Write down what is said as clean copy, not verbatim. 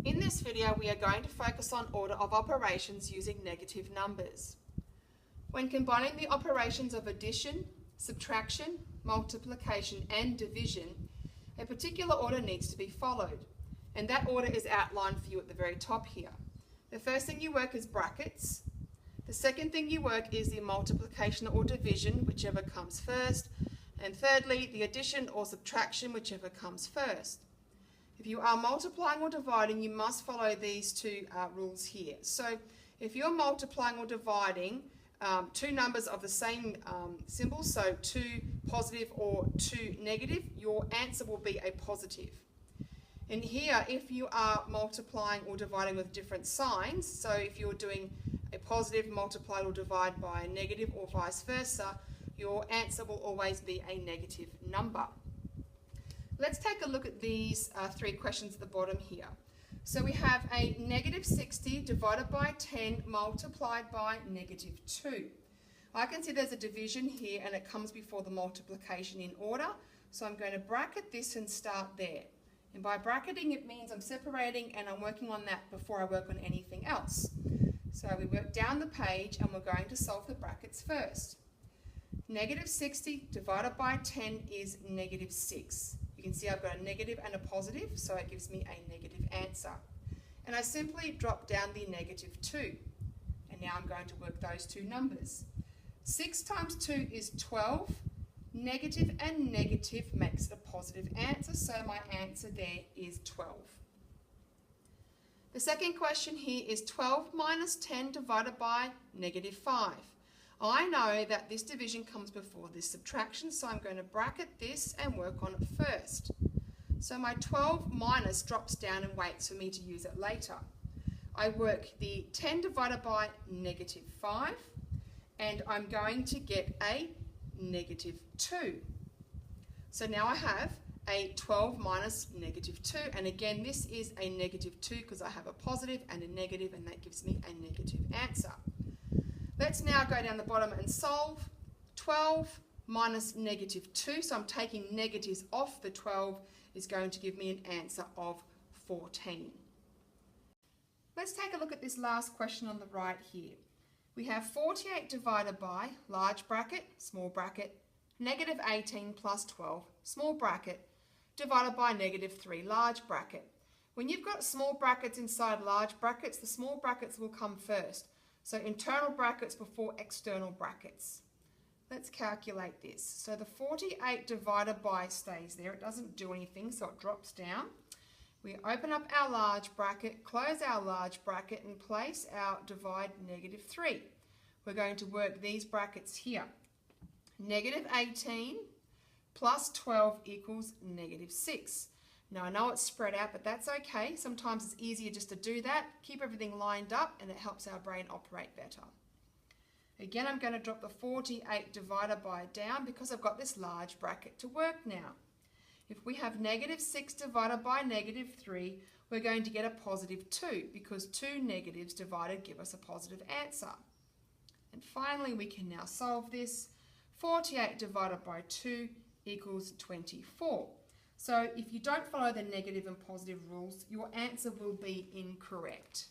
In this video, we are going to focus on order of operations using negative numbers. When combining the operations of addition, subtraction, multiplication and division, a particular order needs to be followed, and that order is outlined for you at the very top here. The first thing you work is brackets. The second thing you work is the multiplication or division, whichever comes first, and thirdly, the addition or subtraction, whichever comes first. If you are multiplying or dividing, you must follow these two rules here. So if you're multiplying or dividing two numbers of the same symbol, so 2 positive or 2 negative, your answer will be a positive. And here, if you are multiplying or dividing with different signs, so if you're doing a positive multiplied or divide by a negative or vice versa, your answer will always be a negative number. Let's take a look at these three questions at the bottom here. So we have a negative 60 divided by 10 multiplied by negative 2. I can see there's a division here and it comes before the multiplication in order. So I'm going to bracket this and start there. And by bracketing it means I'm separating and I'm working on that before I work on anything else. So we work down the page and we're going to solve the brackets first. Negative 60 divided by 10 is negative 6. You can see I've got a negative and a positive, so it gives me a negative answer. And I simply drop down the negative 2. And now I'm going to work those two numbers. 6 times 2 is 12. Negative and negative makes it a positive answer, so my answer there is 12. The second question here is 12 minus 10 divided by negative 5. I know that this division comes before this subtraction, so I'm going to bracket this and work on it first. So my 12 minus drops down and waits for me to use it later. I work the 10 divided by negative 5, and I'm going to get a negative 2. So now I have a 12 minus negative 2, and again this is a negative 2 because I have a positive and a negative, and that gives me a negative answer. Let's now go down the bottom and solve. 12 minus negative 2, so I'm taking negatives off the 12, is going to give me an answer of 14. Let's take a look at this last question on the right here. We have 48 divided by, large bracket, small bracket, negative 18 plus 12, small bracket, divided by negative 3, large bracket. When you've got small brackets inside large brackets, the small brackets will come first. So internal brackets before external brackets. Let's calculate this. So the 48 divided by stays there. It doesn't do anything, so it drops down. We open up our large bracket, close our large bracket, and place our divide negative 3. We're going to work these brackets here. Negative 18 plus 12 equals negative 6. Now I know it's spread out, but that's okay. Sometimes it's easier just to do that. Keep everything lined up and it helps our brain operate better. Again, I'm going to drop the 48 divided by down because I've got this large bracket to work now. If we have negative 6 divided by negative 3, we're going to get a positive 2 because two negatives divided give us a positive answer. And finally, we can now solve this. 48 divided by 2 equals 24. So if you don't follow the negative and positive rules, your answer will be incorrect.